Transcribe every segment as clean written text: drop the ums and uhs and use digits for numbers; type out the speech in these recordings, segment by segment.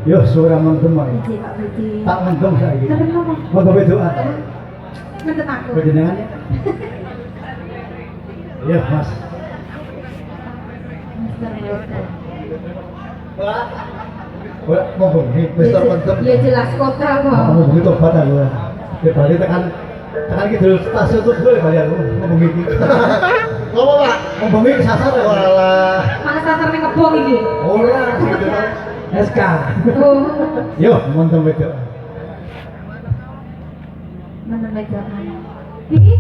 Yo suara mendem ae. Tak mendem saiki. Mau gawe doa. Mendem aku. Panjenengan. Ya, Mas. Wah, mau bengi wis tak mendem. Ya jelas kota kok. Mau bengi tobat aku. Ya bali tekan iki dulu stasiun tuh dulu bali aku. Mau bengi iki. Ngopo, Pak? Mau bengi sasar ya. Walah. Mas sasar ning kebon iki. Ora gitu. SK. Oh. Yo, mantap wedok. Mantap wedok. Iki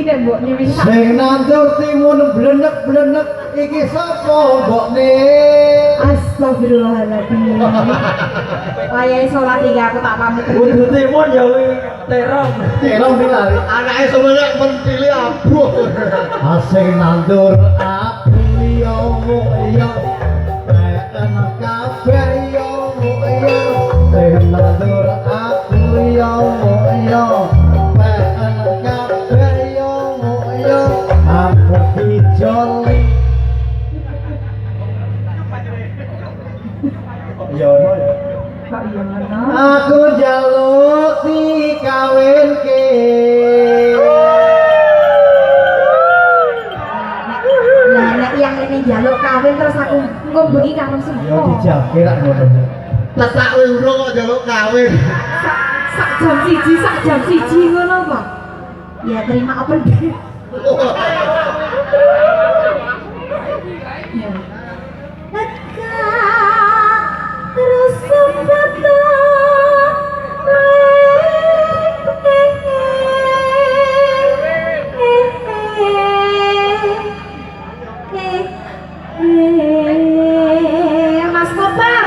iki nek mbokne wis sing nandur timun blenek-blenek iki sapa mbokne? Astagfirullahaladzim. Wayahe salat iki aku tak pamit. Kudu timun ya terong. Terong dilari. Anake semono mentili abuh. Sing nandur aku yo yo. Nek kabeh yo yo. Sing nandur aku yo yo. Iya ono ya. Kok iya ngono? Aku njaluk dikawinke. Lah nek yang ini njaluk kawin terus aku engko bengi karo sapa? Ya dijake rak ngono. Lah sak urung kok njaluk kawin. Sak jam siji ngono apa? Ya terima open date. Ya. Terus sepatu Mas Kopal,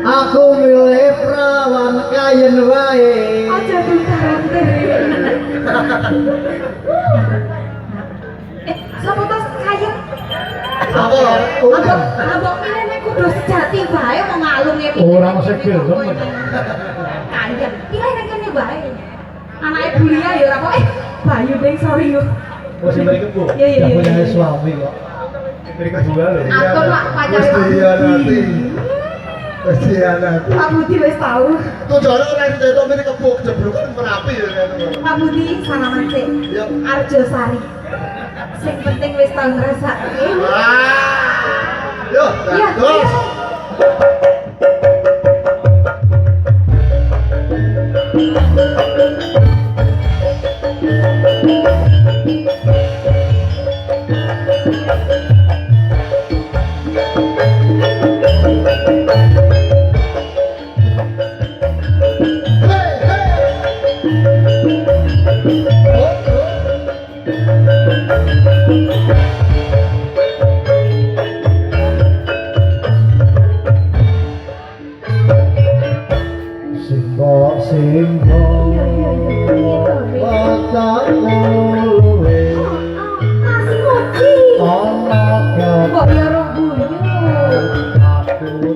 Aku milih perawan kayen wae. aja tukaran deh. Sapa tos kayak Apa? abang milih nek kudu sejati bae mau ngalunge Orang segel kayak pilih nek kene bae. Anake Bulia ya ora kok Bayu ding sorry yo. Wes mriki Bu. Iya, iya, Udah iya. punya suami kok. Mriki kedua lho. Aku Pak pacare Wis Pak dihianati. Budi. Wis dihianati. Pak Budi wis tau. Tujuane ora entuk mriki kebuk jeblokan merapi ya. Pak Budi salaman sik. Ya. Arjo Sari. Sing penting wis tau ngrasake. Yo, Iya. terus. Simbo Iya iya iya. Batak luwe Mas Moci. ana Kok ya rong guyu. aku tuh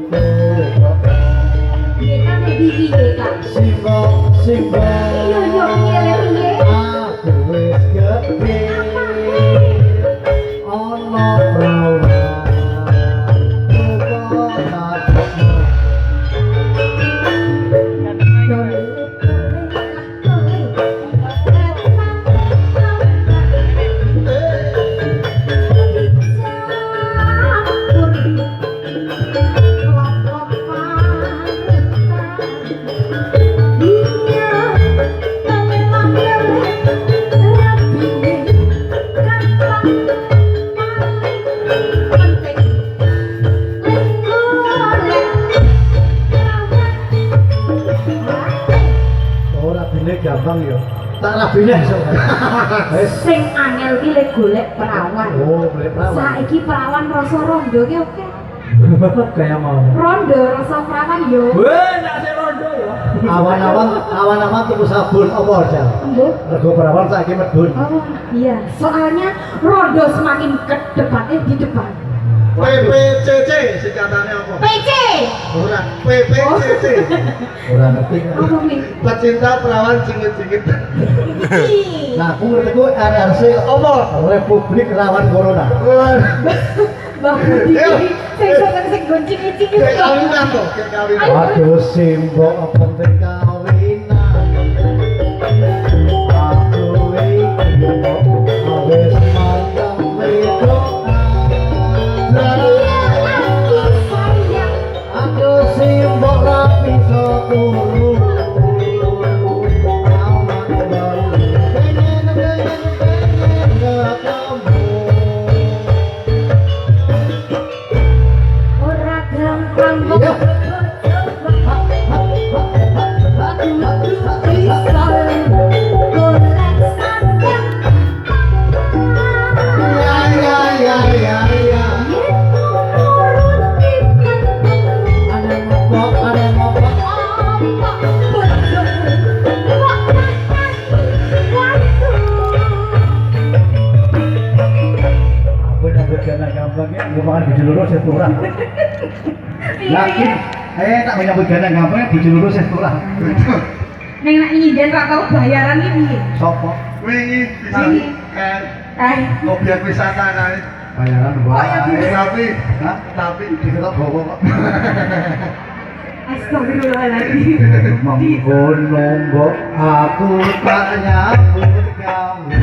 Piye kan piye Kak? Simbo Iya iya piye piye. aku wis gede ana perawan ora bine gampang yo. Tak rabine iso. Wis. Sing angel ki lek golek perawan. Oh, boleh perawan. Saiki perawan rasa rondo ki oke. Kayak mau. Rondo rasa perawan yo. Weh, nak sing rondo yo. Awan-awan tuku sabun apa aja. Mbok. Rego perawan saiki medun. Oh iya, soalnya rondo semakin ke depannya di depan. PPCC singkatannya apa? PC. Ora, PPCC. Ora ngerti. Apa nih? Pecinta perawan cingit-cingit. Nah, aku ngerti ku RRC apa? Republik Rawan Corona. Bang Budi, sing seneng sing gonceng-gonceng Kayak kawinan tuh, kayak kawinan. Waduh, simbok penting kawinan. Aku iki wis mantap aku simbok rapi turu. ora gampang kok. Makan biji lurus ya turah. Yakin? Tak banyak begadang gampangnya biji lurus ya turah. Neng nak nyindan ra tau bayaran iki piye? Sopo? Wingi bisa Wingi. kan Eh, objek wisata kan. bayaran wae. Tapi, Hah? tapi Diketok bawa kok. Astagfirullahaladzim. Menggunung kok aku tak nyambut kamu.